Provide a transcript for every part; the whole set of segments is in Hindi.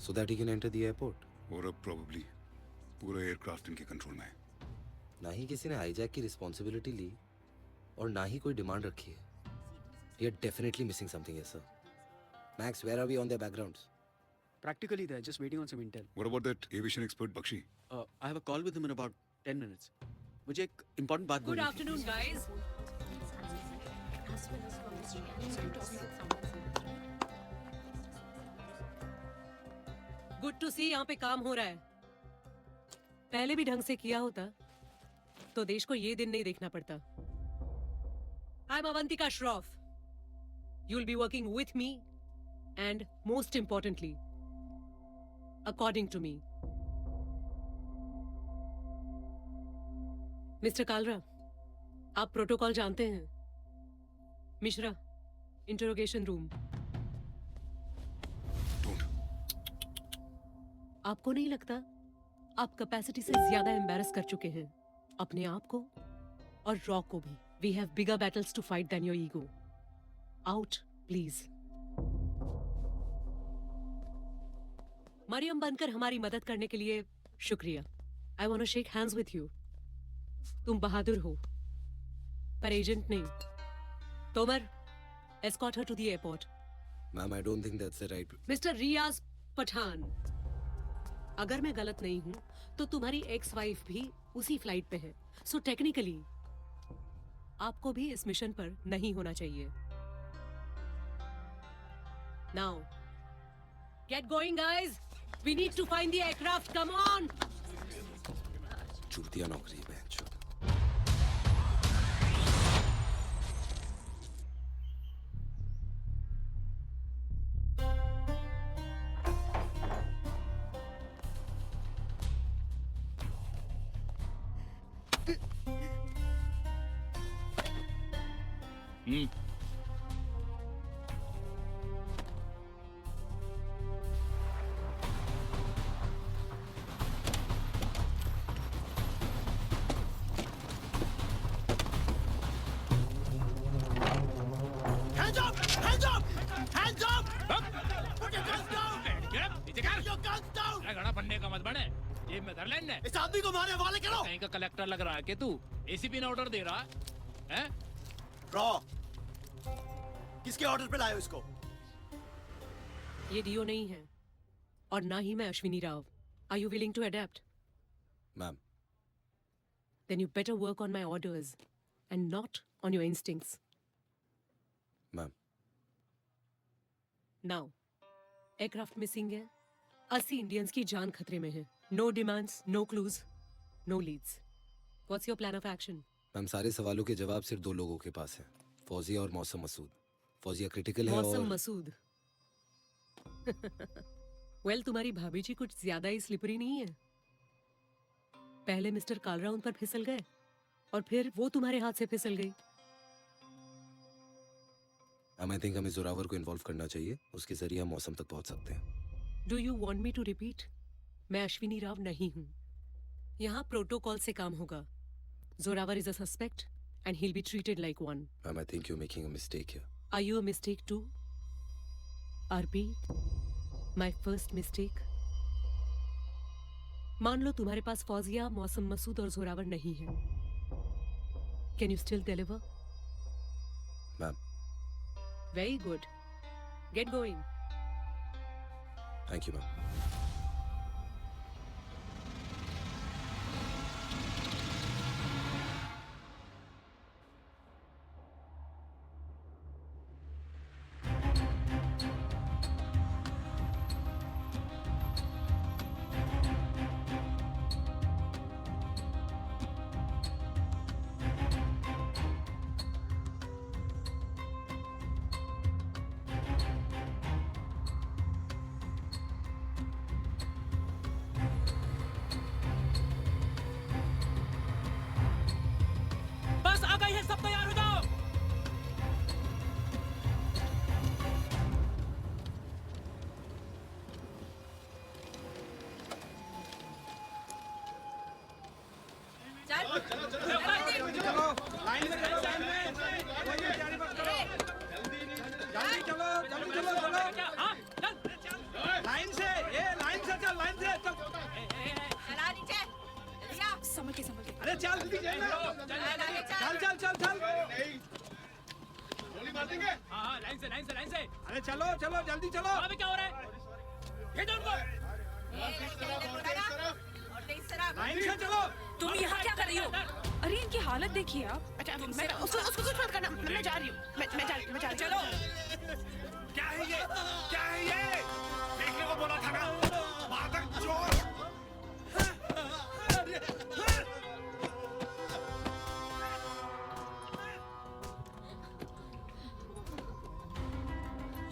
so that he can enter the airport. और अब probably पूरा एयरक्राफ्ट इनके कंट्रोल में है. ना ही किसी ने हाईजैक की रिस्पॉन्सिबिलिटी ली और ना ही कोई डिमांड रखी है. We are definitely missing something here, sir. Max, where are we on their backgrounds? Practically, they're just waiting on some intel. What about that aviation expert Bakshi? I have a call with him in about 10 minutes. मुझे एक important बात Good बोलनी थी. afternoon, guys. Good to see यहाँ पे काम हो रहा है. पहले भी ढंग से किया होता तो देश को ये दिन नहीं देखना पड़ता. I'm Avantika Shroff. You'll be working with me and most importantly, according to me. Mr. Kalra, आप प्रोटोकॉल जानते हैं. Mishra, interrogation room. Don't. आपको नहीं लगता आप कैपेसिटी से ज्यादा एम्बैरस कर चुके हैं अपने आप को और रॉ को भी. We have bigger battles to fight than your ego. Out please. Mariam बनकर हमारी मदद करने के लिए शुक्रिया. I want to shake hands with you. तुम बहादुर हो पर एजेंट नहीं. Tomar, escort her to the airport. Ma'am, I don't think that's the right. Mister Riyaz Pathan, अगर मैं गलत नहीं हूं तो तुम्हारी एक्स वाइफ भी उसी फ्लाइट पे है. सो टेक्निकली आपको भी इस मिशन पर नहीं होना चाहिए. Now get going guys. We need to find the aircraft. Come on. चूतिया नौकरी है बहनचोद. Hands up! Hands up! Hands up! Put your guns down! Put your guns down! घड़ा बनने का मत बने. जेब में धर लेने. इस आदमी को मारने वाले करो! कहीं का कलेक्टर लग रहा है कि तू एसीपी ने ऑर्डर दे रहा है? रॉ, किसके ऑर्डर पे लाए हो इसको? ये डीओ नहीं है और ना ही मैं Ashwini Rao. Are you willing to adapt? Ma'am, Then you better work on my orders and not on your instincts. ma'am. Now, aircraft missing है. 80 इंडियंस की जान खतरे में है. No demands, no clues, no leads. What's your plan of action? Ma'am, सारे सवालों के जवाब सिर्फ दो लोगों के पास हैं. फौजिया और मौसम मसूद. फौजिया क्रिटिकल है मौसम और मसूद. Well, तुम्हारी भाभी जी कुछ ज्यादा ही स्लिपरी नहीं है. पहले मिस्टर कालरा उन पर फिसल गए और फिर वो तुम्हारे हाथ से फिसल गई. आई थिंक हमें जोरावर को इन्वॉल्व करना चाहिए. उसके जरिए हम मौसम तक पहुंच सकते हैं. Do you want me to repeat? मैं अश्विनी राव नहीं हूँ. यहाँ प्रोटोकॉल से काम होगा. Zorawar is a suspect and he'll be treated like one. Ma'am, I think you making a mistake here. Are you a mistake too? RP, my first mistake. मान लो तुम्हारे पास फौजिया, मौसम मसूद और जोरावर नहीं है. Can you still deliver? Ma'am, Very good. Get going. Thank you ma'am. बस आ गई है. सब तैयार हो जाओ. लाइन से ये हाँ हाँ लाइन से लाइन से लाइन से अरे चलो चलो जल्दी चलो वहाँ पे क्या हो रहा है खींचो उनको लाइन से चलो तुम यहाँ क्या कर रही हो? अरे इनकी हालत देखिए आप। अच्छा मैं उसको कुछ मत करना मैं जा रही हूँ मैं जा रही हूँ चलो क्या है ये देखने को बोला था ना मादक चोर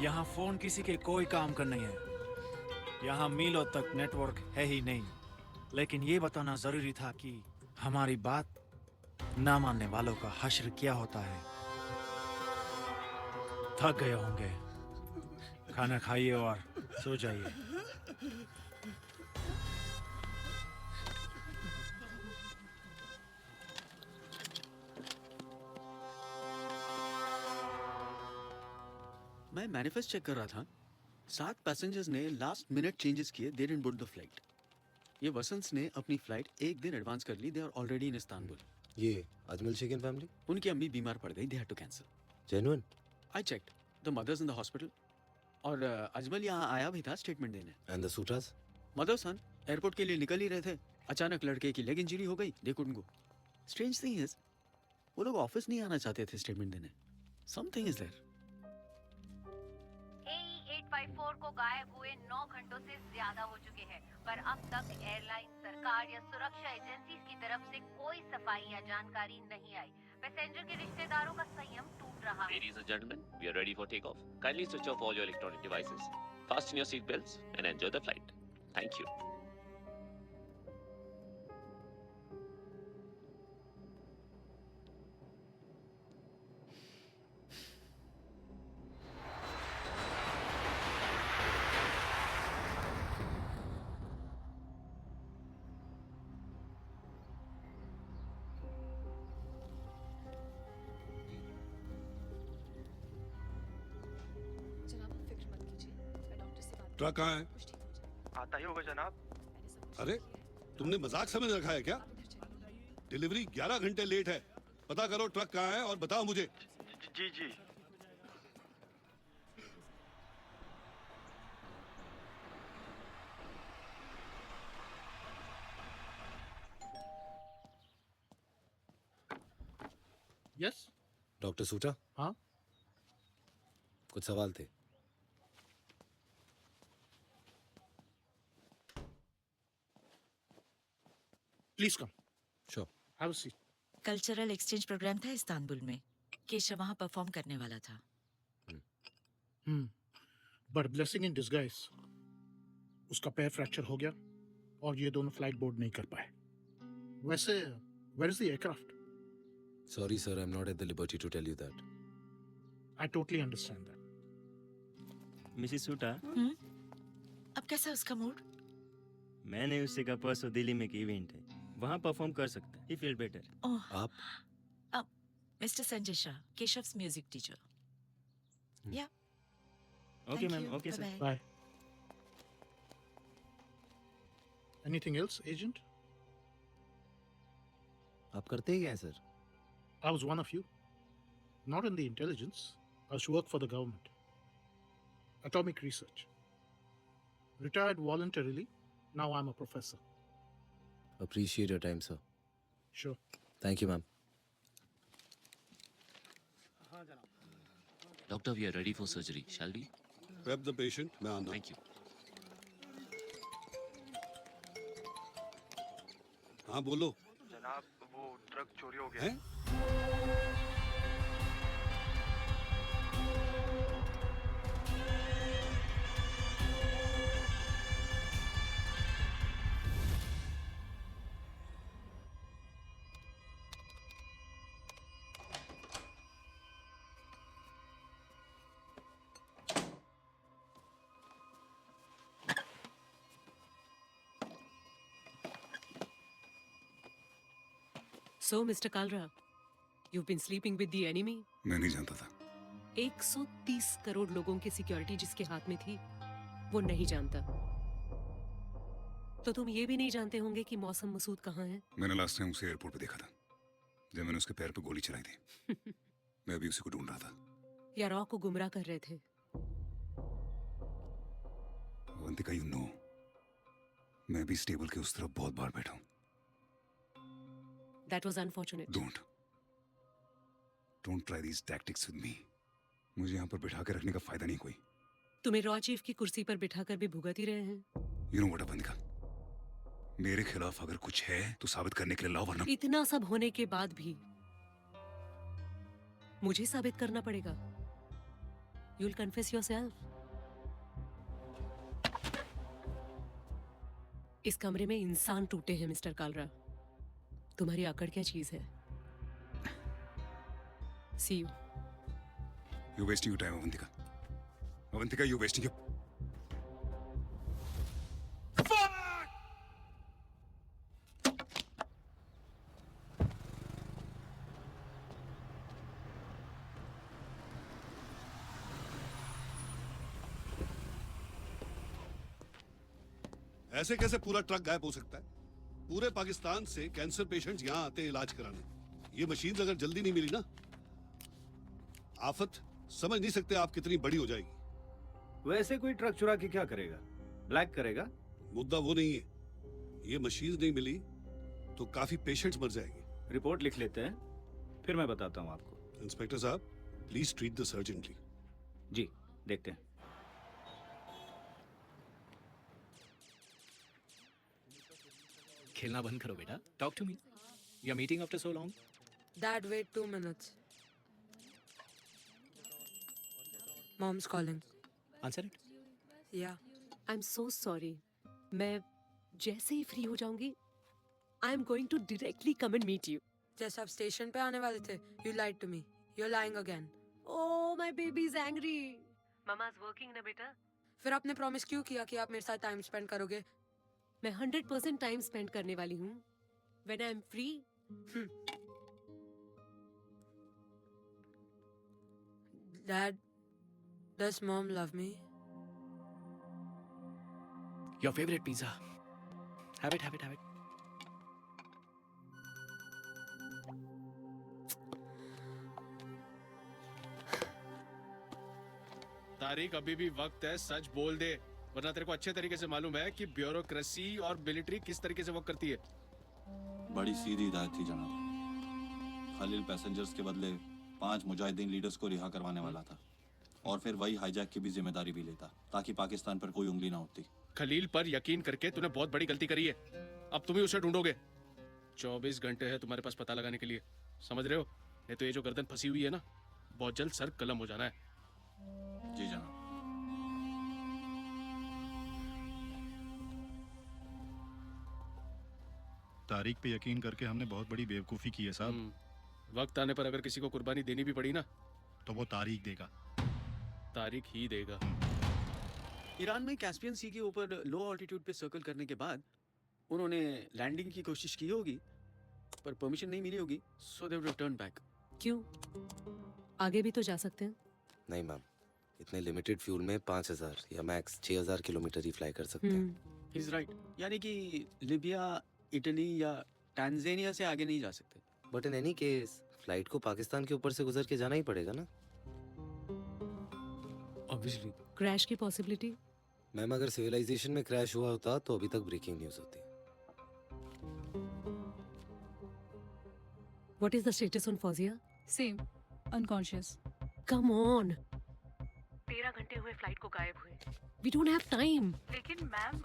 यहाँ फोन किसी के कोई काम का नहीं है। यहाँ मीलों तक नेटवर्क है ही नहीं। लेकिन ये बताना जरूरी था कि हमारी बात ना मानने वालों का हश्र क्या होता है। थक गए होंगे, खाना खाइए और सो जाइए। मैं मैनिफेस्ट चेक कर रहा था। 7 पैसेंजर्स ने लास्ट मिनट चेंजेस किए, they didn't board the flight. ये वसंत ने अपनी फ्लाइट एक दिन एडवांस कर ली, they are already in Istanbul. ये अजमल शेखन फैमिली उनकी अम्मी बीमार पड़ गई, they had to cancel. Genuine I checked the mothers in the hospital और अजमल यहाँ आया भी था स्टेटमेंट देने। And the Sutas mother son airport के लिए निकल ही रहे थे, अचानक लड़के की लेग इंजरी हो गई, they couldn't go. Strange thing is वो लोग ऑफिस नहीं आना चाहते थे स्टेटमेंट देने। Something is there. AE854 को गायब हुए 9 घंटों से ज्यादा हो चुके हैं, पर अब तक एयरलाइन, सरकार या सुरक्षा एजेंसी की तरफ से कोई सफाई या जानकारी नहीं आई। पैसेंजर के रिश्तेदारों का संयम टूट रहा है। Ladies and gentlemen, we are ready for takeoff. Kindly switch off all your electronic devices. Fasten your seat belts and enjoy the flight. Thank you. Truck कहाँ है? आता ही होगा जनाब। अरे तुमने मजाक समझ रखा है क्या? डिलीवरी 11 घंटे लेट है। पता करो ट्रक कहाँ है और बताओ मुझे। जी जी यस डॉक्टर सूटा हाँ कुछ सवाल थे। Please come sure. Have a seat. Cultural exchange programme था इस्तांबुल में। केशव वहाँ परफॉर्म करने वाला था। बट ब्लेसिंग इन डिस्गाइज उसका पैर फ्रैक्चर हो गया और ये दोनों फ्लाइट बोर्ड नहीं कर पाए। वैसे where is the aircraft? Sorry sir, I'm not at the liberty to tell you that. I totally understand that. Mrs Suta, अब कैसा है उसका मूड? मैंने उससे कहा परसों दिल्ली में एक इवेंट है, वहाँ परफॉर्म कर सकता है। He feel better. ओह, आप mister Sanjay Shah, Keshav's music teacher. Yeah Okay ma'am, okay sir. Bye. Anything else, agent? आप करते ही क्या हैं sir? I was one of you. Not in the intelligence. I used to work for the government. Atomic research. Retired voluntarily. Now I'm a professor. Appreciate your time, sir. Sure. Thank you, ma'am. Doctor, we are ready for surgery. Shall we? Prep the patient. मैं आना। Thank you. हाँ बोलो। जनाब वो ट्रक चोरी हो गया हैं? So, Mr. Kalra, you've been sleeping with the enemy? मैं नहीं जानता था। 130 करोड़ लोगों की सिक्योरिटी जिसके हाथ में थी, वो नहीं जानता। तो तुम ये भी नहीं जानते होंगे कि मौसम मसूद कहाँ है? मैंने लास्ट टाइम उसे एयरपोर्ट पे देखा था, जब मैंने उसके पैर पे गोली चलाई थी। मैं अभी उसी को ढूंढ रहा था। या रॉ को गुमराह कर रहे थे? अवंतिका, यू नो मैं भी स्टेबल के उस तरफ बहुत बार बैठा हूं. That was unfortunate. Don't try these tactics with me. मुझे यहाँ पर बिठा के रखने का फायदा नहीं कोई. तुम्हें रॉ चीफ की कुर्सी पर बिठाकर भी भुगत ही रहे हैं. You know what, Avantika? मेरे खिलाफ अगर कुछ है तो साबित करने के लिए लाओ, वरना इतना सब होने के बाद भी मुझे साबित करना पड़ेगा. You'll confess yourself. इस कमरे में इंसान टूटे हैं मिस्टर कालरा. तुम्हारी आकड़ क्या चीज है? See you. you're wasting your time, Avantika. Avantika, you're wasting your... ऐसे कैसे पूरा ट्रक गायब हो सकता है? पूरे पाकिस्तान से कैंसर पेशेंट्स यहाँ आते हैं इलाज कराने. ये मशीन अगर जल्दी नहीं मिली ना, आफत समझ नहीं सकते आप कितनी बड़ी हो जाएगी. वैसे कोई ट्रक चुरा के क्या करेगा? ब्लैक करेगा? मुद्दा वो नहीं है. ये मशीन नहीं मिली तो काफी पेशेंट्स मर जाएंगे. रिपोर्ट लिख लेते हैं, फिर मैं बताता हूँ आपको. इंस्पेक्टर साहब, प्लीज ट्रीट दिस अर्जेंटली. जी, देखते हैं. खेलना बंद करो बेटा. Talk to me. You are meeting after so long. Dad, wait 2 minutes. Mom's calling. Answer it. Yeah. I'm so sorry. मैं जैसे ही फ्री हो जाऊंगी, I'm going to directly come and meet you. जैसे आप स्टेशन पे आने वाले थे, you lied to me. You're lying again. Oh, my baby's angry. Mama's working ना बेटा. फिर आपने प्रॉमिस क्यों किया कि आप मेरे साथ टाइम स्पेंड करोगे? मैं 100% टाइम स्पेंड करने वाली हूँ. When I'm free. Dad, does Mom love me? Your favourite pizza. Have it, have it, have it. Tariq, अभी भी वक्त है, सच बोल दे, वरना तेरे को अच्छे तरीके से मालूम है कि ब्यूरोक्रेसी और मिलिट्री किस तरीके से वर्क करती है. बड़ी सीधी हिदायत थी जनाब. खलील पैसेंजर्स के बदले 5 मुजाहिदीन लीडर्स को रिहा करवाने वाला था, और फिर वही हाईजैक की भी जिम्मेदारी भी लेता, ताकि पाकिस्तान पर कोई उंगली ना उठती. खलील पर यकीन करके तूने बहुत बड़ी गलती करी है. अब तुम ही उसे ढूंढोगे. 24 घंटे है तुम्हारे पास पता लगाने के लिए, समझ रहे हो? नहीं तो ये जो गर्दन फंसी हुई है ना, बहुत जल्द सर कलम हो जाना है. जी जनाब. तारीख पे यकीन करके हमने बहुत बड़ी बेवकूफ़ी की है साहब. वक्त आने पर अगर किसी को कुर्बानी देनी भी पड़ी ना, तो वो तारीख देगा. तारीख ही देगा. ईरान में कैस्पियन सी के ऊपर लो ऑल्टीट्यूड पे सर्कल करने के बाद उन्होंने लैंडिंग की कोशिश की होगी, पर परमिशन नहीं मिली होगी, सो दे वुड टर्न बैक. क्यों? आगे भी तो जा सकते हैं. नहीं मैम, इतने लिमिटेड फ्यूल में 5000 या मैक्स 6000 किलोमीटर ही फ्लाई कर सकते हैं. He is right. यानी कि लिबिया, इटली या टांजानिया से आगे नहीं जा सकते. But in any case flight को पाकिस्तान के ऊपर से गुजर के जाना ही पड़ेगा ना. ऑब्वियसली. क्रैश की पॉसिबिलिटी? मैम, अगर सिविलाइजेशन में क्रैश हुआ होता तो अभी तक ब्रेकिंग न्यूज होती. What is the status on Fawzia? Same. Unconscious. Come on. 13 घंटे हुए फ्लाइट को गायब हुए. We don't have time. लेकिन मैम,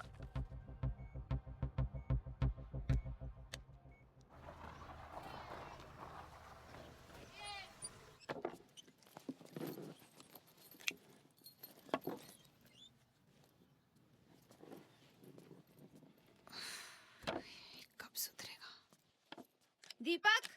कब सुधरेगा? दीपक,